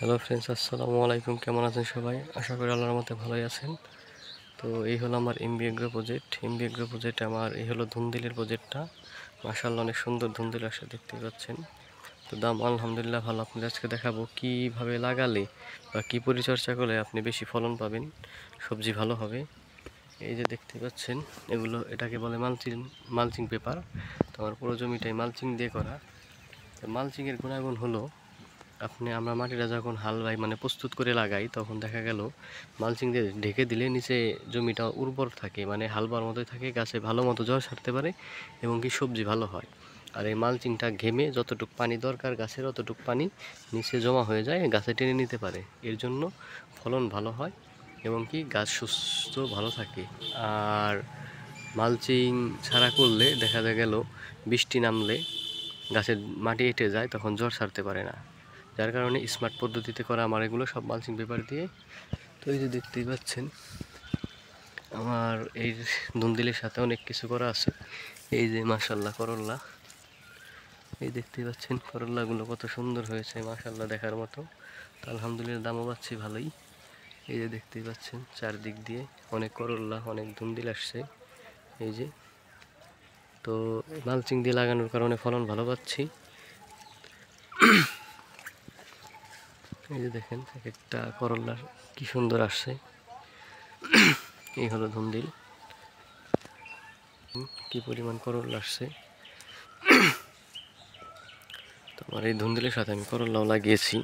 Hello friends, আসসালামু আলাইকুম। কেমন আছেন সবাই? আশা করি আল্লাহর মধ্যে ভালোই আছেন। তো এই হলো আমার MB agro project. MB agro project আমার এই হলো ধুন্দুলির প্রজেক্টটা। মাশাআল্লাহ, অনেক সুন্দর ধুন্দুলি আসে, দেখতে পাচ্ছেন। তো দাম আলহামদুলিল্লাহ ভালো। আপনাদের আজকে দেখাবো কিভাবে লাগালে বা কি পরিচর্যা করলে আপনি বেশি ফলন পাবেন, সবজি ভালো হবে। এই যে দেখতে পাচ্ছেন, এটাকে বলে মালচিং মালচিং পেপার। তো আমার পুরো জমিটাই মালচিং দিয়ে করা। তো মালচিংয়ের গুণাগুণ হলো, আমরা মাটিটা যখন হাল বাই প্রস্তুত করে লাগাই, তখন দেখা গেল মালচিং দিয়ে ঢেকে দিলে নিচে জমিটা উর্বর থাকে, হাল বার মতোই থাকে, গাছে ভালো মতো জল ছাড়তে পারে এবং কি সবজি ভালো হয়। আর এই মালচিংটা ঘেমে যতটুক পানি দরকার গাছের, অতটুক পানি নিচে জমা হয়ে যায়, গাছে টেনে নিতে পারে। এর জন্য ফলন ভালো হয় এবং কি গাছ সুস্থ ভালো থাকে। আর মালচিং ছাড়া করলে দেখা গেল বৃষ্টি নামলে গাছের মাটি এঁটে যায়, তখন জল ছাড়তে পারে না। যার কারণে স্মার্ট পদ্ধতিতে করা আমার এগুলো সব মালচিং পেপার দিয়ে। তো এই যে দেখতেই পাচ্ছেন, আমার এই ধুন্দুলির সাথে অনেক কিছু করা আছে। এই যে মাশাআল্লাহ করল্লা, এই দেখতেই পাচ্ছেন করল্লাগুলো কত সুন্দর হয়েছে, মাশাআল্লাহ দেখার মতো। তো আলহামদুলিল্লাহ দামও পাচ্ছি ভালোই। এই যে দেখতেই পাচ্ছেন চারদিক দিয়ে অনেক করল্লা, অনেক ধুন্দুল আসছে। এই যে, তো মালচিং দিয়ে লাগানোর কারণে ফলন ভালো পাচ্ছি। এই যে দেখেন এক একটা করল্লার কি সুন্দর আসছে। এই হলো ধুন্দুল, কি পরিমাণ করল্লা আসছে। তো আমার এই ধুন্দুলের সাথে আমি করল্লাও লাগিয়েছি।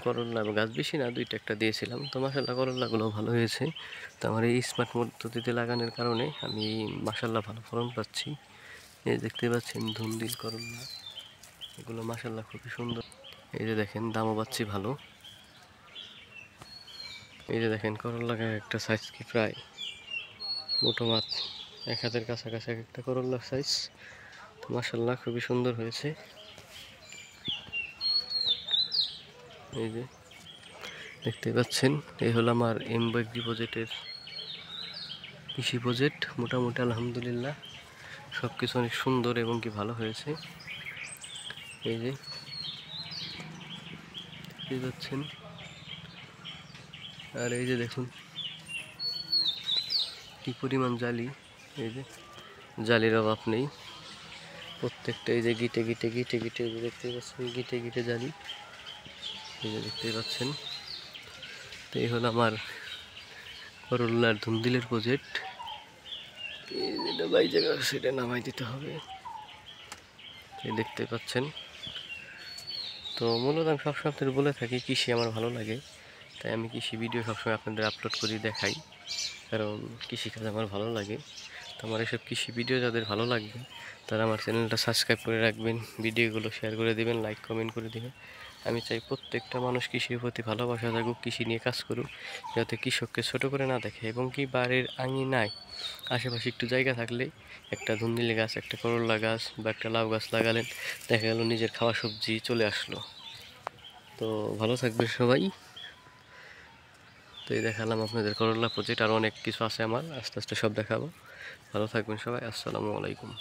করল্লা গাছ বেশি না, দুইটা একটা দিয়েছিলাম। তো মাশাআল্লাহ করল্লাগুলো ভালো হয়েছে। তো আমার এই স্মার্ট পদ্ধতিতে লাগানোর কারণে আমি মাশাআল্লাহ ভালো ফলন পাচ্ছি। এই দেখতে পাচ্ছেন ধুন্দুল করল্লা, এগুলো মাশাআল্লাহ খুবই সুন্দর। এই যে দেখেন দামও পাচ্ছি ভালো। এই যে দেখেন করল্লা একটা সাইজ কি প্রায় মোটো মাছ এক হাতের কাছাকাছি এক একটা করল্লার সাইজ। তো মাশাআল্লাহ খুবই সুন্দর হয়েছে। এই যে দেখতে পাচ্ছেন, এই হলো আমার এমবি এগ্রো প্রজেক্টের কৃষি প্রজেক্ট। মোটামুটি আলহামদুলিল্লাহ সব কিছু অনেক সুন্দর এবং কি ভালো হয়েছে। এই যে দেখতে পাচ্ছেন, আর এই যে দেখুন কি পরিমাণ জালি। এই যে জালির অভাব নেই, প্রত্যেকটা এই যে গিটে গিটে গিটে গিটে দেখতে পাচ্ছেন, গিটে গিটে জালি। এই যে দেখতে পাচ্ছেন। তো এই হলো আমার করল্লার ধুন্দুলের প্রজেক্ট। যেটা বাই জায়গা সেটা নামাই দিতে হবে। এই দেখতে পাচ্ছেন। তো মূলত আমি সবসময় আপনাদের বলে থাকি কৃষি আমার ভালো লাগে, তাই আমি কৃষি ভিডিও সবসময় আপনাদের আপলোড করি, দেখাই, কারণ কৃষিকাজ আমার ভালো লাগে। তো আমার এসব কৃষি ভিডিও যাদের ভালো লাগবে তারা আমার চ্যানেলটা সাবস্ক্রাইব করে রাখবেন, ভিডিওগুলো শেয়ার করে দেবেন, লাইক কমেন্ট করে দেবেন। আমি চাই প্রত্যেকটা মানুষ কৃষির প্রতি ভালোবাসা থাকুক, কৃষি নিয়ে কাজ করুক, যাতে কৃষককে ছোট করে না দেখে এবং কি বাড়ির আঙিনায় আশেপাশে একটু জায়গা থাকলে একটা ধুন্দুলি গাছ, একটা করল্লা গাছ বা একটা লাউ গাছ লাগালেন, দেখা গেল নিজের খাওয়া সবজি চলে আসলো। তো ভালো থাকবে সবাই। তো এই দেখালাম আপনাদের করল্লা প্রজেক্ট, আর অনেক কিছু আছে আমার, আস্তে আস্তে সব দেখাবো। ভালো থাকবেন সবাই, আসসালামু আলাইকুম।